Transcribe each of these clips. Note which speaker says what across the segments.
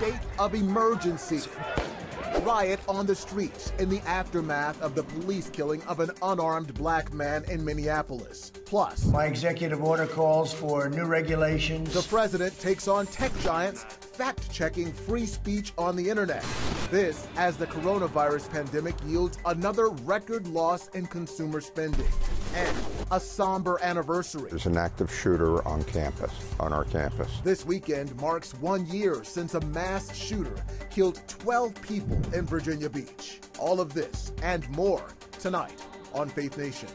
Speaker 1: state of emergency. Riot on the streets in the aftermath of the police killing of an unarmed black man in Minneapolis. Plus,
Speaker 2: my executive order calls for new regulations.
Speaker 1: The president takes on tech giants fact-checking free speech on the internet. This as the coronavirus pandemic yields another record loss in consumer spending and a somber anniversary.
Speaker 3: There's an active shooter on our campus.
Speaker 1: This weekend marks 1 year since a mass shooter killed 12 people in Virginia Beach. All of this and more tonight on Faith Nation.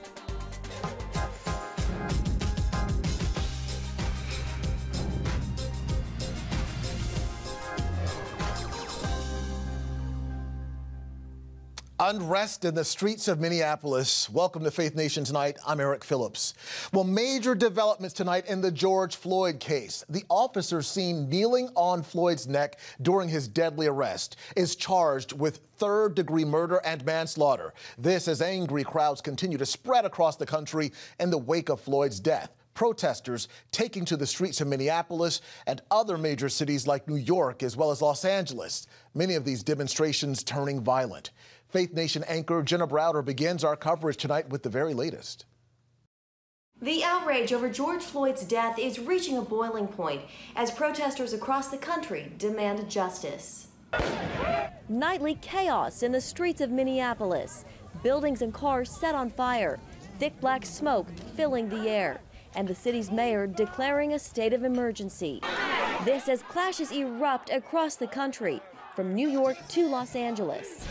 Speaker 1: Unrest in the streets of Minneapolis. Welcome to Faith Nation Tonight. I'm Eric Phillips. Well, major developments tonight in the George Floyd case. The officer seen kneeling on Floyd's neck during his deadly arrest is charged with third-degree murder and manslaughter. This as angry crowds continue to spread across the country in the wake of Floyd's death. Protesters taking to the streets of Minneapolis and other major cities like New York as well as Los Angeles. Many of these demonstrations turning violent. Faith Nation anchor Jenna Browder begins our coverage tonight with the very latest.
Speaker 4: The outrage over George Floyd's death is reaching a boiling point as protesters across the country demand justice.
Speaker 5: Nightly chaos in the streets of Minneapolis. Buildings and cars set on fire. Thick black smoke filling the air. And the city's mayor declaring a state of emergency. This as clashes erupt across the country, from New York to Los Angeles.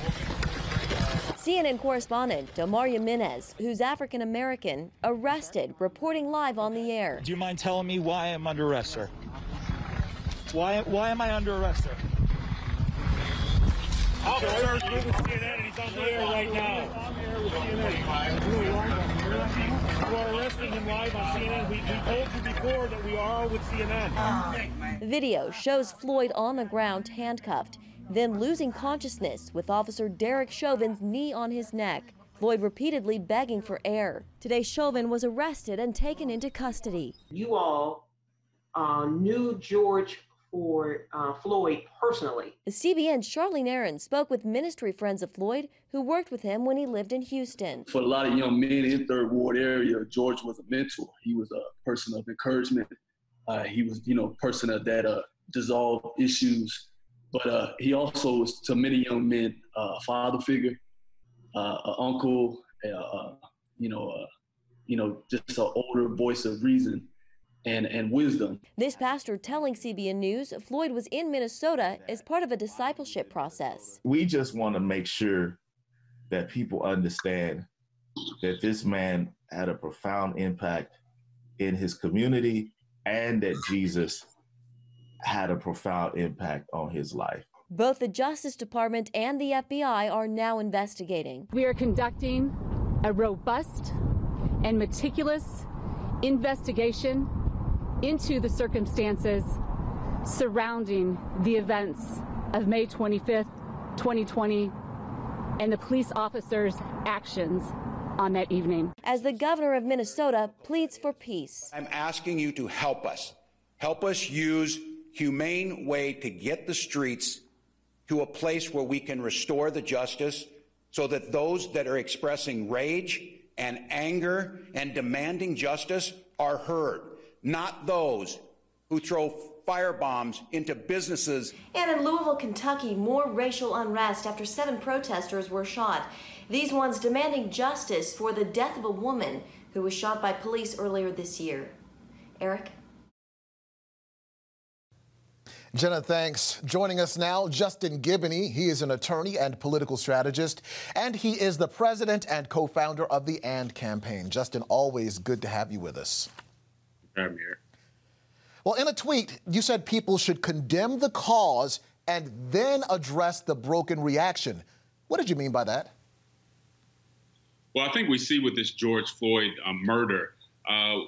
Speaker 5: CNN correspondent Domaria Minez, who's African-American, arrested, reporting live on the air.
Speaker 6: Do you mind telling me why I'm under arrest, sir? Why am I under arrest, sir?
Speaker 7: Officer's with CNN and he's on the air right now. I'm here with CNN. You are arresting him live on CNN. We told you before that we are with CNN.
Speaker 5: Video shows Floyd on the ground, handcuffed, then losing consciousness with Officer Derek Chauvin's knee on his neck. Floyd repeatedly begging for air. Today, Chauvin was arrested and taken into custody.
Speaker 8: You all knew George Floyd personally.
Speaker 5: The CBN's Charlene Aaron spoke with ministry friends of Floyd who worked with him when he lived in Houston.
Speaker 9: For a lot of young men in Third Ward area, George was a mentor. He was a person of encouragement. He was, a person that dissolved issues. But he also was, to many young men, a father figure, an uncle, just an older voice of reason and wisdom.
Speaker 5: This pastor telling CBN News Floyd was in Minnesota as part of a discipleship process.
Speaker 10: We just want to make sure that people understand that this man had a profound impact in his community and that Jesus had a profound impact on his life.
Speaker 5: Both the Justice Department and the FBI are now investigating.
Speaker 11: We are conducting a robust and meticulous investigation into the circumstances surrounding the events of May 25th, 2020, and the police officers' actions on that evening.
Speaker 5: As the governor of Minnesota pleads for peace.
Speaker 12: I'm asking you to help us. Help us use humane way to get the streets to a place where we can restore the justice so that those that are expressing rage and anger and demanding justice are heard, not those who throw firebombs into businesses.
Speaker 4: And in Louisville, Kentucky, more racial unrest after 7 protesters were shot. These ones demanding justice for the death of a woman who was shot by police earlier this year. Eric?
Speaker 1: Jenna, thanks. Joining us now, Justin Giboney. He is an attorney and political strategist, and he is the president and co-founder of the AND campaign. Justin, always good to have you with us.
Speaker 13: I'm here.
Speaker 1: Well, in a tweet, you said people should condemn the cause and then address the broken reaction. What did you mean by that?
Speaker 13: Well, I think we see with this George Floyd murder,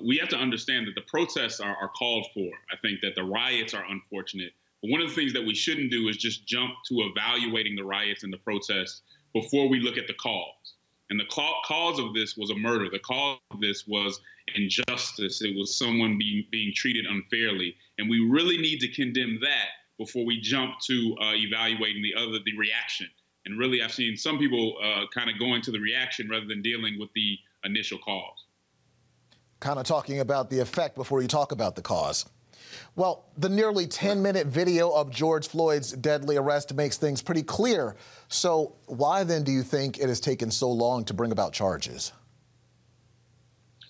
Speaker 13: we have to understand that the protests are called for. I think that the riots are unfortunate. But one of the things that we shouldn't do is just jump to evaluating the riots and the protests before we look at the cause. And the cause of this was a murder. The cause of this was injustice. It was someone being treated unfairly. And we really need to condemn that before we jump to evaluating the reaction. And really, I've seen some people kind of going to the reaction rather than dealing with the initial cause.
Speaker 1: Kind of talking about the effect before you talk about the cause. Well, the nearly 10-minute video of George Floyd's deadly arrest makes things pretty clear. So why then do you think it has taken so long to bring about charges?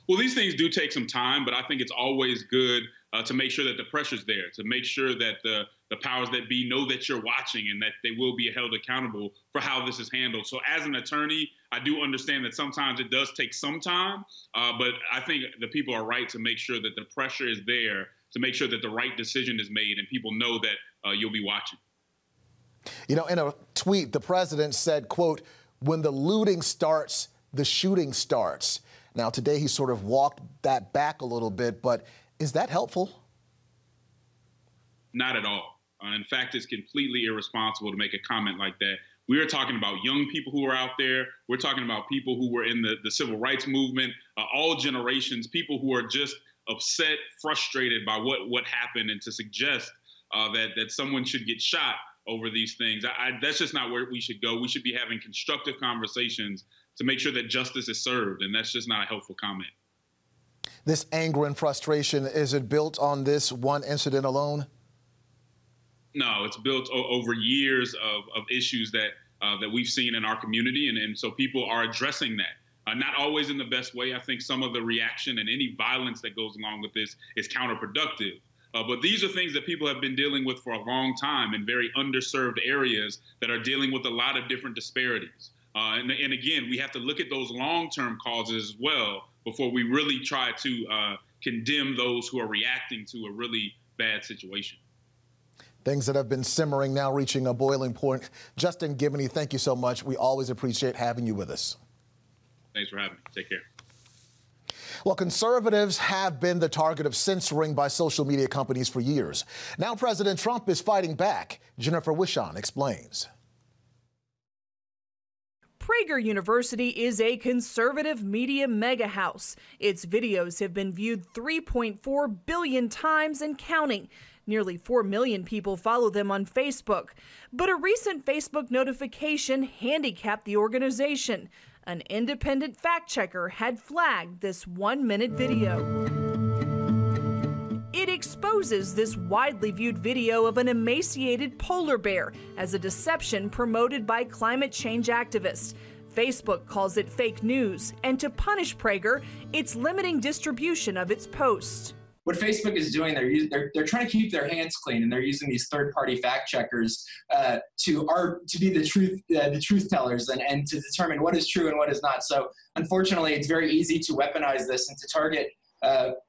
Speaker 13: Well, these things do take some time, but I think it's always good to make sure that the pressure's there, to make sure that the powers that be know that you're watching and that they will be held accountable for how this is handled. So as an attorney, I do understand that sometimes it does take some time, but I think the people are right to make sure that the pressure is there, to make sure that the right decision is made and people know that you'll be watching.
Speaker 1: You know, in a tweet, the president said, quote, "When the looting starts, the shooting starts." Now, today he sort of walked that back a little bit, but is that helpful?
Speaker 13: Not at all. In fact, it's completely irresponsible to make a comment like that. We are talking about young people who are out there. We're talking about people who were in the civil rights movement, all generations, people who are just upset, frustrated by what happened, and to suggest that someone should get shot over these things. That's just not where we should go. We should be having constructive conversations to make sure that justice is served, and that's just not a helpful comment.
Speaker 1: This anger and frustration, is it built on this one incident alone?
Speaker 13: No, it's built over years of issues that we've seen in our community, and so people are addressing that. Not always in the best way. I think some of the reaction and any violence that goes along with this is counterproductive. But these are things that people have been dealing with for a long time in very underserved areas that are dealing with a lot of different disparities. And again, we have to look at those long-term causes as well before we really try to condemn those who are reacting to a really bad situation.
Speaker 1: Things that have been simmering now reaching a boiling point. Justin Giboney, thank you so much. We always appreciate having you with us.
Speaker 13: Thanks for having me. Take care.
Speaker 1: Well, conservatives have been the target of censoring by social media companies for years. Now President Trump is fighting back. Jennifer Wishon explains.
Speaker 14: Prager University is a conservative media mega house. Its videos have been viewed 3.4 billion times and counting. Nearly 4 million people follow them on Facebook. But a recent Facebook notification handicapped the organization. An independent fact checker had flagged this 1-minute video. It exposes this widely viewed video of an emaciated polar bear as a deception promoted by climate change activists. Facebook calls it fake news, and to punish Prager, it's limiting distribution of its posts.
Speaker 15: What Facebook is doing, they're trying to keep their hands clean, and they're using these third-party fact checkers to be the truth tellers and to determine what is true and what is not. So, unfortunately, it's very easy to weaponize this and to target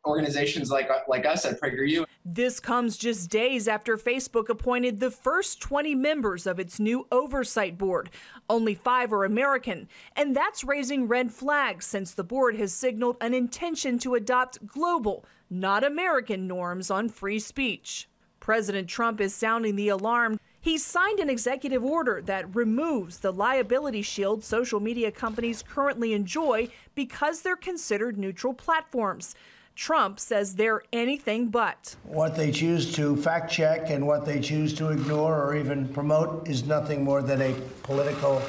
Speaker 15: organizations like us at PragerU.
Speaker 14: This comes just days after Facebook appointed the first 20 members of its new oversight board. Only 5 are American, and that's raising red flags since the board has signaled an intention to adopt global, not American norms on free speech. President Trump is sounding the alarm. He signed an executive order that removes the liability shield social media companies currently enjoy because they're considered neutral platforms. Trump says they're anything but.
Speaker 2: What they choose to fact check and what they choose to ignore or even promote is nothing more than a political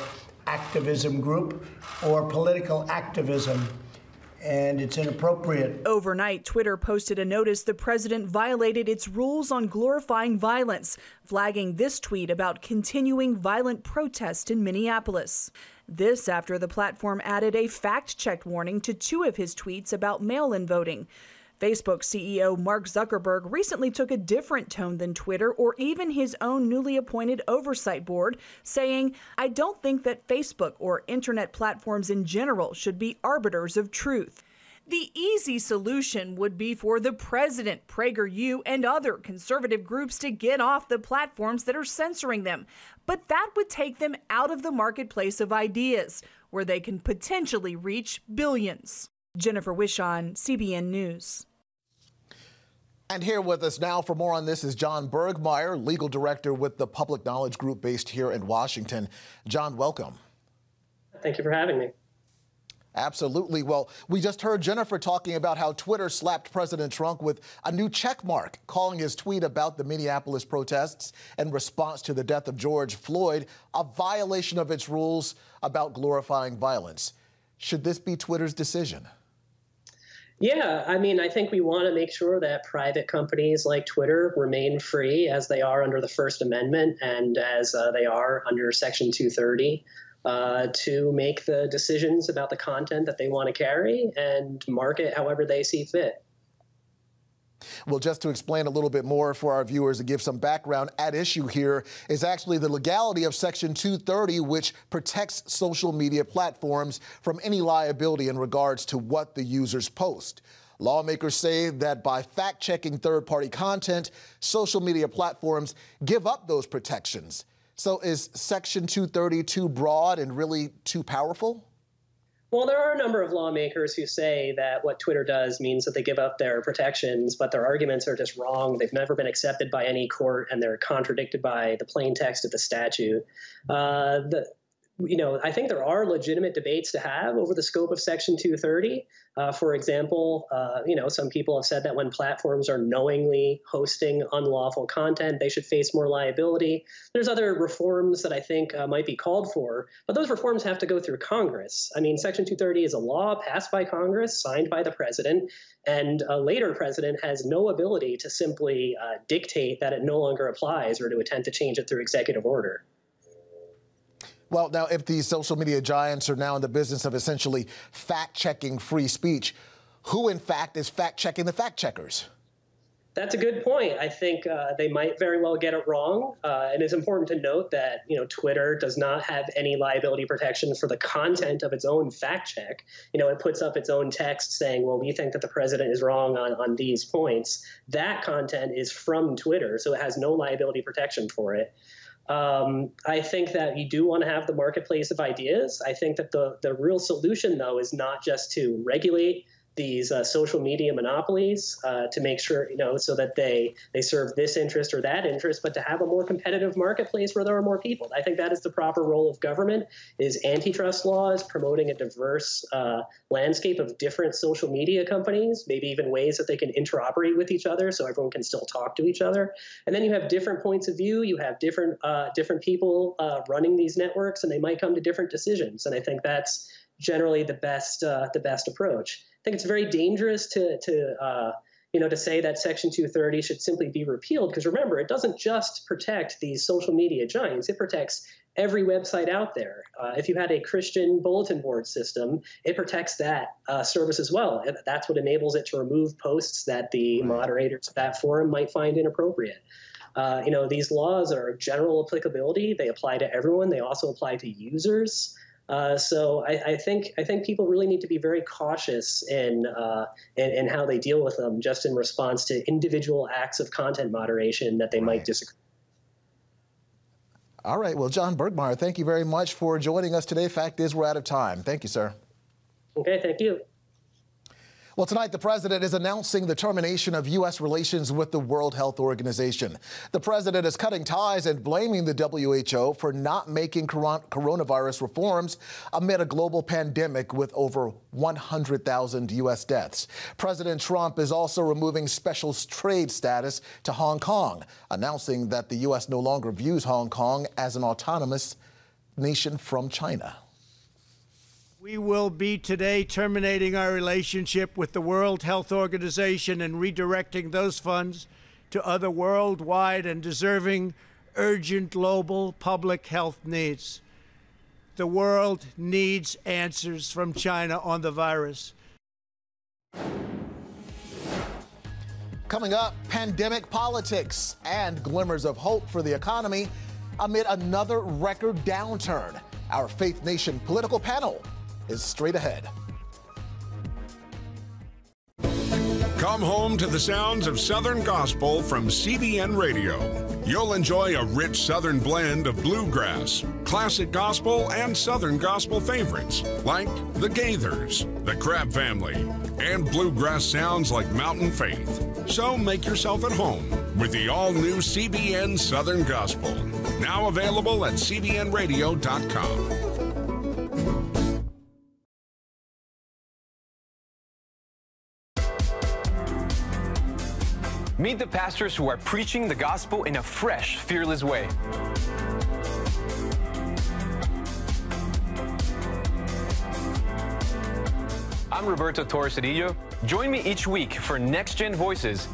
Speaker 2: activism group or political activism. And it's inappropriate.
Speaker 14: Overnight, Twitter posted a notice the president violated its rules on glorifying violence, flagging this tweet about continuing violent protest in Minneapolis. This after the platform added a fact-checked warning to 2 of his tweets about mail-in voting. Facebook CEO Mark Zuckerberg recently took a different tone than Twitter or even his own newly appointed oversight board, saying, "I don't think that Facebook or internet platforms in general should be arbiters of truth." The easy solution would be for the president, PragerU, and other conservative groups to get off the platforms that are censoring them. But that would take them out of the marketplace of ideas, where they can potentially reach billions. Jennifer Wishon, CBN News.
Speaker 1: And here with us now for more on this is John Bergmeyer, legal director with the Public Knowledge Group based here in Washington. John, welcome.
Speaker 16: Thank you for having me.
Speaker 1: Absolutely. Well, we just heard Jennifer talking about how Twitter slapped President Trump with a new check mark, calling his tweet about the Minneapolis protests in response to the death of George Floyd a violation of its rules about glorifying violence. Should this be Twitter's decision?
Speaker 16: Yeah, I mean, I think we want to make sure that private companies like Twitter remain free as they are under the First Amendment and as they are under Section 230. To make the decisions about the content that they want to carry and market however they see fit.
Speaker 1: Well, just to explain a little bit more for our viewers and give some background, at issue here is actually the legality of Section 230, which protects social media platforms from any liability in regards to what the users post. Lawmakers say that by fact-checking third-party content, social media platforms give up those protections. So is Section 230 too broad and really too powerful?
Speaker 16: Well, there are a number of lawmakers who say that what Twitter does means that they give up their protections, but their arguments are just wrong. They've never been accepted by any court, and they're contradicted by the plain text of the statute. I think there are legitimate debates to have over the scope of Section 230. For example, some people have said that when platforms are knowingly hosting unlawful content, they should face more liability. There's other reforms that I think might be called for, but those reforms have to go through Congress. I mean, Section 230 is a law passed by Congress, signed by the president, and a later president has no ability to simply dictate that it no longer applies or to attempt to change it through executive order.
Speaker 1: Well, now, if these social media giants are now in the business of essentially fact-checking free speech, who, in fact, is fact-checking the fact-checkers?
Speaker 16: That's a good point. I think they might very well get it wrong. And it's important to note that, Twitter does not have any liability protection for the content of its own fact check. It puts up its own text saying, well, we think that the president is wrong on these points. That content is from Twitter, so it has no liability protection for it. I think that you do want to have the marketplace of ideas. I think that the real solution, though, is not just to regulate these social media monopolies to make sure, so that they serve this interest or that interest, but to have a more competitive marketplace where there are more people. I think that is the proper role of government, is antitrust laws, promoting a diverse landscape of different social media companies, maybe even ways that they can interoperate with each other so everyone can still talk to each other. And then you have different points of view. You have different people running these networks, and they might come to different decisions. And I think that's generally the best approach. I think it's very dangerous to say that Section 230 should simply be repealed, because remember, it doesn't just protect these social media giants. It protects every website out there. If you had a Christian bulletin board system, it protects that service as well. That's what enables it to remove posts that the moderators of that forum might find inappropriate. These laws are of general applicability. They apply to everyone. They also apply to users. So I think people really need to be very cautious in how they deal with them, just in response to individual acts of content moderation that they might disagree.
Speaker 1: All right. Well, John Bergmeyer, thank you very much for joining us today. Fact is, we're out of time. Thank you, sir.
Speaker 16: Okay. Thank you.
Speaker 1: Well, tonight, the president is announcing the termination of U.S. relations with the World Health Organization. The president is cutting ties and blaming the WHO for not making coronavirus reforms amid a global pandemic with over 100,000 U.S. deaths. President Trump is also removing special trade status to Hong Kong, announcing that the U.S. no longer views Hong Kong as an autonomous nation from China.
Speaker 17: We will be today terminating our relationship with the World Health Organization and redirecting those funds to other worldwide and deserving urgent global public health needs. The world needs answers from China on the virus.
Speaker 1: Coming up, pandemic politics and glimmers of hope for the economy amid another record downturn. Our Faith Nation political panel is straight ahead.
Speaker 18: Come home to the sounds of Southern Gospel from CBN Radio. You'll enjoy a rich Southern blend of bluegrass, classic gospel, and Southern gospel favorites like the Gaithers, the Crab Family, and bluegrass sounds like Mountain Faith. So make yourself at home with the all-new CBN Southern Gospel, now available at cbnradio.com.
Speaker 19: Meet the pastors who are preaching the gospel in a fresh, fearless way. I'm Roberto Torres-Cedillo. Join me each week for Next Gen Voices.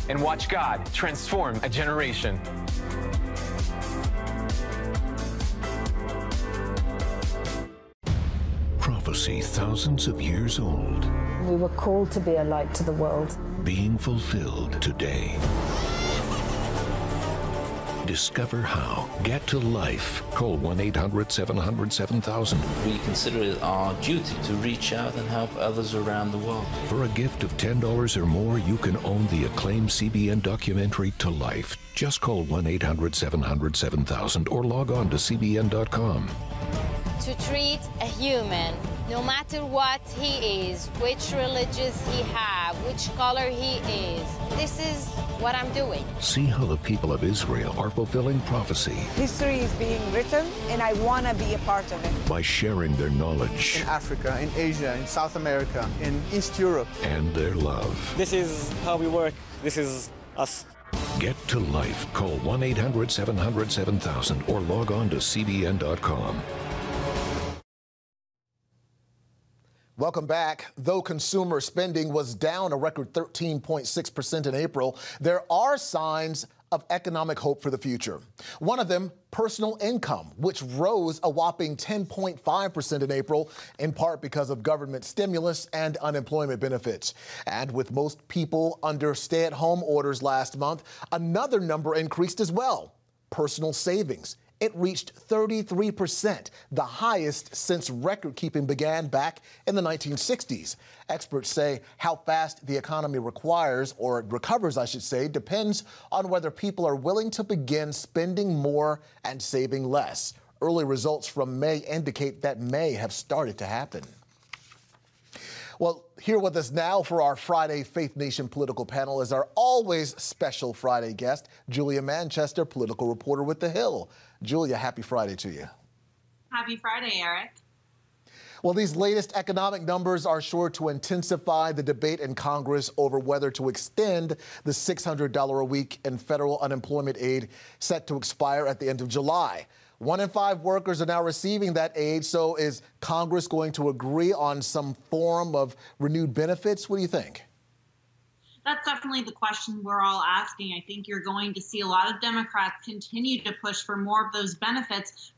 Speaker 19: And watch God transform a generation.
Speaker 20: Prophecy thousands of years old.
Speaker 21: We were called to be a light to the world.
Speaker 20: Being fulfilled today. Discover how. Get to life. Call 1-800-700-7000.
Speaker 22: We consider it our duty to reach out and help others around the world.
Speaker 20: For a gift of $10 or more, you can own the acclaimed CBN documentary To Life. Just call 1-800-700-7000 or log on to cbn.com.
Speaker 23: To treat a human, no matter what he is, which religious he has, which color he is. This is what I'm doing.
Speaker 20: See how the people of Israel are fulfilling prophecy.
Speaker 24: History is being written, and I want to be a part of it.
Speaker 20: By sharing their knowledge.
Speaker 25: In Africa, in Asia, in South America, in East Europe.
Speaker 20: And their love.
Speaker 26: This is how we work. This is us.
Speaker 20: Get to life. Call 1-800-700-7000 or log on to cbn.com.
Speaker 1: Welcome back. Though consumer spending was down a record 13.6% in April, there are signs of economic hope for the future. One of them, personal income, which rose a whopping 10.5% in April, in part because of government stimulus and unemployment benefits. And with most people under stay-at-home orders last month, another number increased as well, personal savings. It reached 33%, the highest since record-keeping began back in the 1960s. Experts say how fast the economy recovers, I should say, depends on whether people are willing to begin spending more and saving less. Early results from May indicate that may have started to happen. Well, here with us now for our Friday Faith Nation political panel is our always special Friday guest, Julia Manchester, political reporter with The Hill. Julia, happy Friday to you.
Speaker 27: Happy Friday, Eric.
Speaker 1: Well, these latest economic numbers are sure to intensify the debate in Congress over whether to extend the $600 a week in federal unemployment aid set to expire at the end of July. 1 in 5 workers are now receiving that aid, so is Congress going to agree on some form of renewed benefits? What do you think?
Speaker 27: That's definitely the question we're all asking. I think you're going to see a lot of Democrats continue to push for more of those benefits,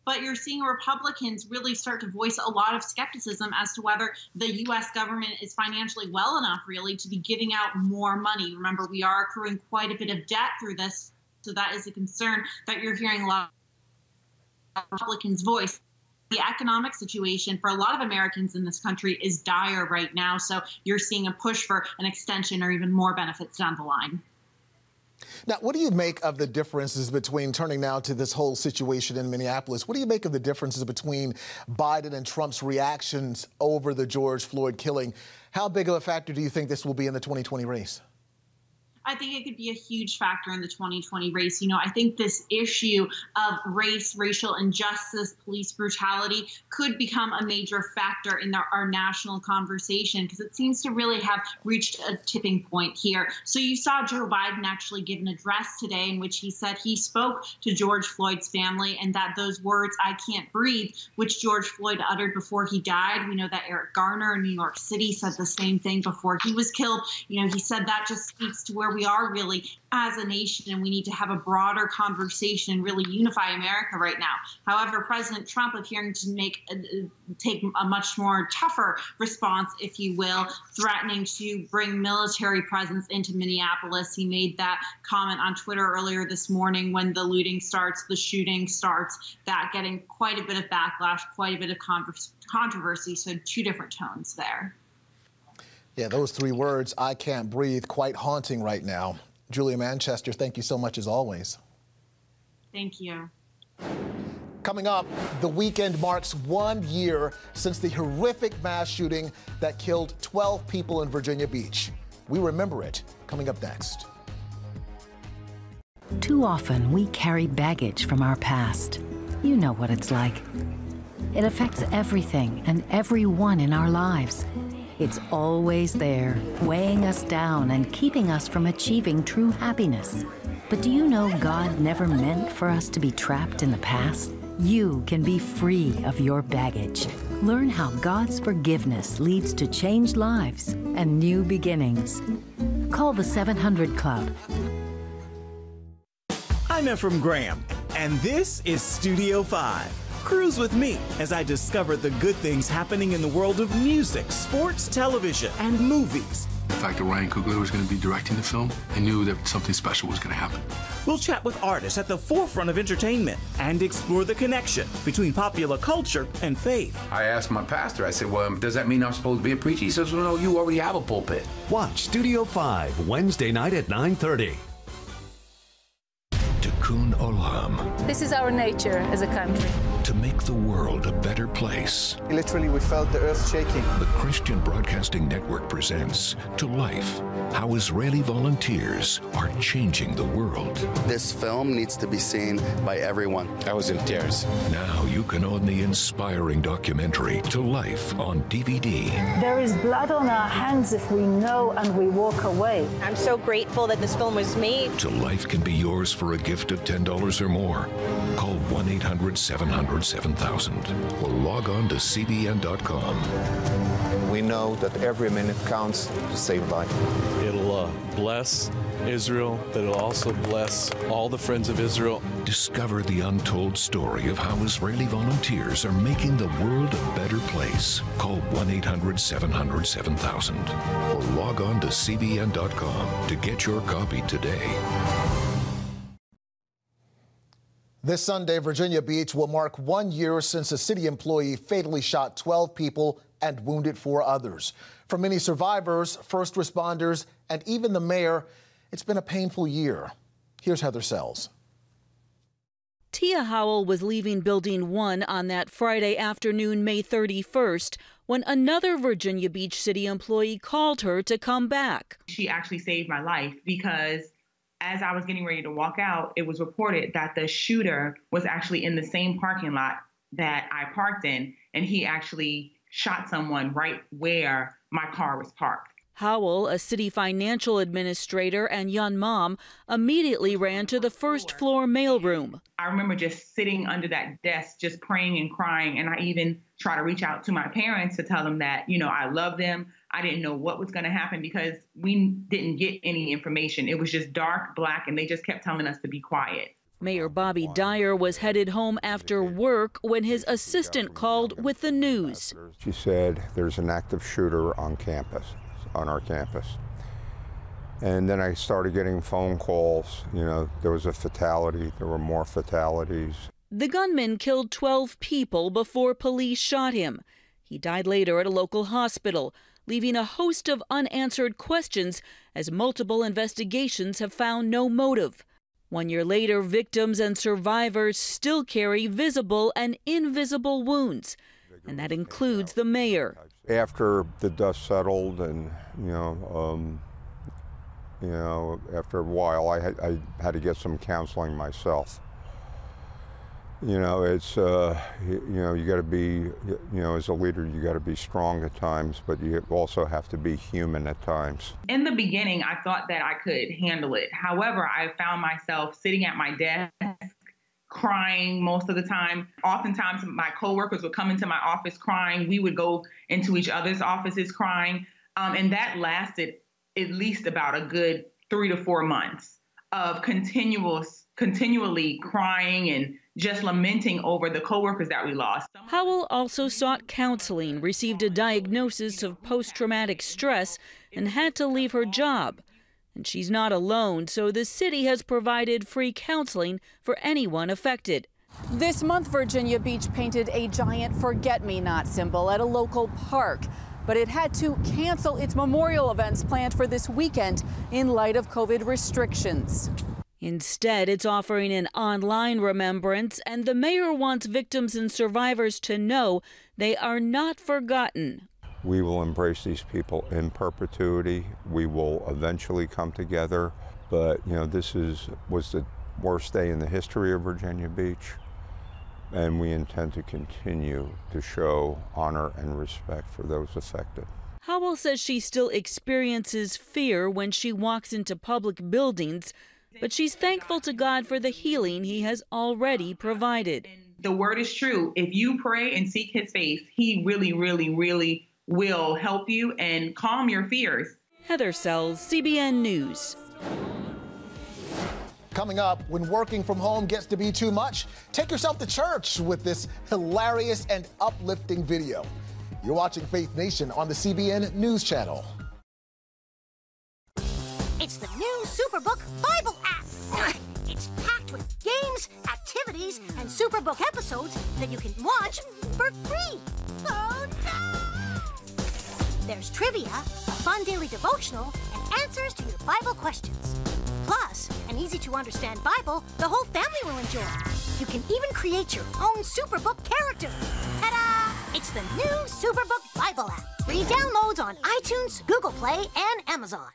Speaker 27: but you're seeing Republicans really start to voice a lot of skepticism as to whether the U.S. government is financially well enough, really, to be giving out more money. Remember, we are accruing quite a bit of debt through this, so that is a concern that you're hearing a lot of Republicans voice. The economic situation for a lot of Americans in this country is dire right now, so you're seeing a push for an extension or even more benefits down the line.
Speaker 1: Now, what do you make of the differences between, turning now to this whole situation in Minneapolis, what do you make of the differences between Biden and Trump's reactions over the George Floyd killing? How big of a factor do you think this will be in the 2020 race?
Speaker 27: I think it could be a huge factor in the 2020 race. You know, I think this issue of race, racial injustice, police brutality could become a major factor in our national conversation because it seems to really have reached a tipping point here. So you saw Joe Biden actually give an address today in which he said he spoke to George Floyd's family and that those words, "I can't breathe," which George Floyd uttered before he died. We know that Eric Garner in New York City said the same thing before he was killed. You know, he said that just speaks to where we are really as a nation, and we need to have a broader conversation and really unify America right now. However, President Trump appearing to take a much more tougher response, if you will, threatening to bring military presence into Minneapolis. He made that comment on Twitter earlier this morning when the looting starts, the shooting starts, that getting quite a bit of backlash, quite a bit of controversy, so 2 different tones there.
Speaker 1: Yeah, those 3 words, "I can't breathe," quite haunting right now. Julia Manchester, thank you so much as always.
Speaker 27: Thank you.
Speaker 1: Coming up, the weekend marks 1 year since the horrific mass shooting that killed 12 people in Virginia Beach. We remember it. Coming up next.
Speaker 28: Too often we carry baggage from our past. You know what it's like.
Speaker 3: It affects everything and everyone in our lives. It's always there, weighing us down and keeping us from achieving true happiness. But do you know God never meant for us to be trapped in the past? You can be free of your baggage. Learn how God's forgiveness leads to changed lives and new beginnings. Call the 700 Club.
Speaker 6: I'm Ephraim Graham, and this is Studio 5. Cruise with me as I discover the good things happening in the world of music, sports, television, and movies.
Speaker 7: The fact that Ryan Coogler was going to be directing the film, I knew that something special was going to happen.
Speaker 6: We'll chat with artists at the forefront of entertainment and explore the connection between popular culture and faith.
Speaker 8: I asked my pastor, I said, well, does that mean I'm supposed to be a preacher? He says, well, no, you already have a pulpit.
Speaker 20: Watch Studio 5 Wednesday night at 9:30. Tikkun Olam.
Speaker 21: This is our nature as a country.
Speaker 20: To make the world a better place.
Speaker 25: Literally, we felt the earth shaking.
Speaker 20: The Christian Broadcasting Network presents To Life, how Israeli volunteers are changing the world.
Speaker 9: This film needs to be seen by everyone.
Speaker 8: I was in tears.
Speaker 20: Now you can own the inspiring documentary To Life on DVD.
Speaker 21: There is blood on our hands if we know and we walk away.
Speaker 10: I'm so grateful that this film was made.
Speaker 20: To Life can be yours for a gift of $10 or more. Call 1-800-700-7000 or log on to cbn.com.
Speaker 25: We know that every minute counts to save life.
Speaker 11: It'll bless Israel, but it'll also bless all the friends of Israel.
Speaker 20: Discover the untold story of how Israeli volunteers are making the world a better place. Call 1-800-700-7000 or log on to cbn.com to get your copy today.
Speaker 1: This Sunday, Virginia Beach will mark 1 year since a city employee fatally shot 12 people and wounded 4 others. For many survivors, first responders, and even the mayor, it's been a painful year. Here's Heather Sells.
Speaker 28: Tia Howell was leaving Building 1 on that Friday afternoon, May 31st, when another Virginia Beach city employee called her to come back.
Speaker 29: She actually saved my life because as I was getting ready to walk out, it was reported that the shooter was actually in the same parking lot that I parked in, and he actually shot someone right where my car was parked.
Speaker 28: Howell, a city financial administrator and young mom, immediately ran to the first floor mailroom.
Speaker 29: I remember just sitting under that desk, just praying and crying, and I even tried to reach out to my parents to tell them that, I love them. I didn't know what was going to happen because we didn't get any information. It was just dark, black, and they just kept telling us to be quiet.
Speaker 28: Mayor Bobby Dyer was headed home after work when his assistant called with the news.
Speaker 30: She said there's an active shooter on our campus. And then I started getting phone calls. There was a fatality. There were more fatalities.
Speaker 28: The gunman killed 12 people before police shot him. He died later at a local hospital, leaving a host of unanswered questions as multiple investigations have found no motive. 1 year later, victims and survivors still carry visible and invisible wounds, and that includes the mayor.
Speaker 30: After the dust settled and, after a while, I had to get some counseling myself. It's, you got to be, as a leader, you got to be strong at times, but you also have to be human at times.
Speaker 29: In the beginning, I thought that I could handle it. However, I found myself sitting at my desk, crying most of the time. Oftentimes, my coworkers would come into my office crying. We would go into each other's offices crying. And that lasted at least about a good 3 to 4 months of continually crying and just lamenting over the coworkers that we lost.
Speaker 28: Howell also sought counseling, received a diagnosis of post-traumatic stress, and had to leave her job. And she's not alone, so the city has provided free counseling for anyone affected.
Speaker 31: This month, Virginia Beach painted a giant forget-me-not symbol at a local park, but it had to cancel its memorial events planned for this weekend in light of COVID restrictions.
Speaker 28: Instead, it's offering an online remembrance, and the mayor wants victims and survivors to know they are not forgotten.
Speaker 30: We will embrace these people in perpetuity. We will eventually come together. But, this was the worst day in the history of Virginia Beach. And we intend to continue to show honor and respect for those affected.
Speaker 28: Howell says she still experiences fear when she walks into public buildings, but she's thankful to God for the healing he has already provided.
Speaker 29: The word is true. If you pray and seek his face, he really, really, really will help you and calm your fears.
Speaker 28: Heather Sells, CBN News.
Speaker 1: Coming up, when working from home gets to be too much, take yourself to church with this hilarious and uplifting video. You're watching Faith Nation on the CBN News Channel.
Speaker 2: It's the new Superbook Bible app. It's packed with games, activities, and Superbook episodes that you can watch for free. Oh, no! There's trivia, a fun daily devotional, and answers to your Bible questions. Plus, an easy-to-understand Bible the whole family will enjoy. You can even create your own Superbook character. Ta-da! It's the new Superbook Bible app. Free downloads on iTunes, Google Play, and Amazon.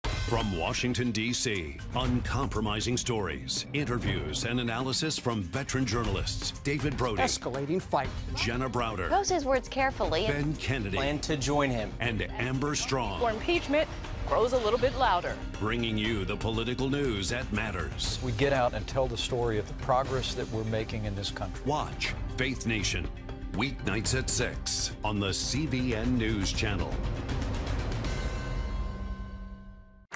Speaker 4: From Washington, D.C., uncompromising stories, interviews, and analysis from veteran journalists David Brody.
Speaker 5: Escalating fight.
Speaker 4: Jenna Browder.
Speaker 12: Chose his words carefully.
Speaker 4: Ben Kennedy.
Speaker 5: Plan to join him.
Speaker 4: And Amber Strong.
Speaker 12: For impeachment grows a little bit louder.
Speaker 4: Bringing you the political news that matters.
Speaker 5: We get out and tell the story of the progress that we're making in this country.
Speaker 4: Watch Faith Nation, weeknights at 6 on the CBN News Channel.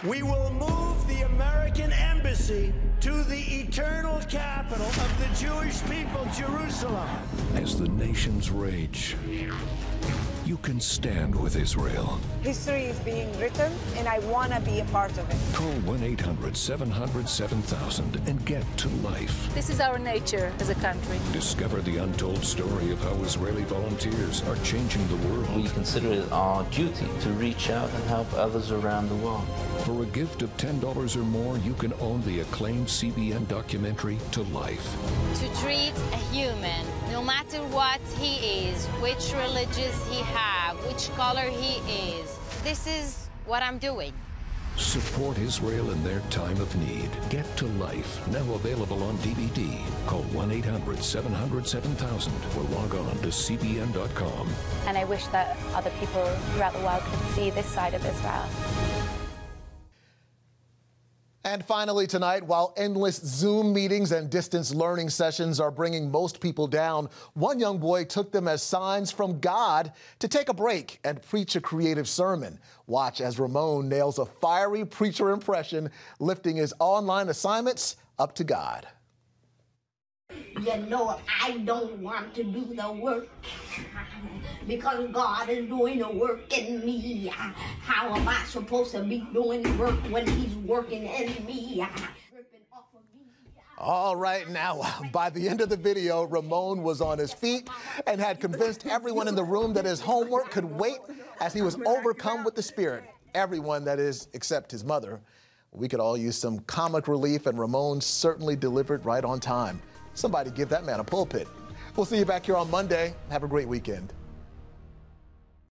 Speaker 13: We will move the American embassy to the eternal capital of the Jewish people, Jerusalem.
Speaker 20: As the nations rage, you can stand with Israel.
Speaker 24: History is being written, and I want to be a part of it.
Speaker 20: Call 1-800-700-7000 and get to life.
Speaker 31: This is our nature as a country.
Speaker 20: Discover the untold story of how Israeli volunteers are changing the world.
Speaker 22: We consider it our duty to reach out and help others around the world.
Speaker 20: For a gift of $10 or more, you can own the acclaimed CBN documentary To Life.
Speaker 23: To treat a human, no matter what he is, which religious he have, which color he is, this is what I'm doing.
Speaker 20: Support Israel in their time of need. Get to Life, now available on DVD. Call 1-800-700-7000 or log on to cbn.com.
Speaker 31: And I wish that other people throughout the world could see this side of Israel.
Speaker 1: And finally tonight, while endless Zoom meetings and distance learning sessions are bringing most people down, one young boy took them as signs from God to take a break and preach a creative sermon. Watch as Ramon nails a fiery preacher impression, lifting his online assignments up to God.
Speaker 14: You know, I don't want to do the work because God is doing the work in me. How am I supposed to be doing work when he's working in me?
Speaker 1: All right, now, by the end of the video, Ramon was on his feet and had convinced everyone in the room that his homework could wait as he was overcome with the Spirit. Everyone, that is, except his mother. We could all use some comic relief, and Ramon certainly delivered right on time. Somebody give that man a pulpit. We'll see you back here on Monday. Have a great weekend.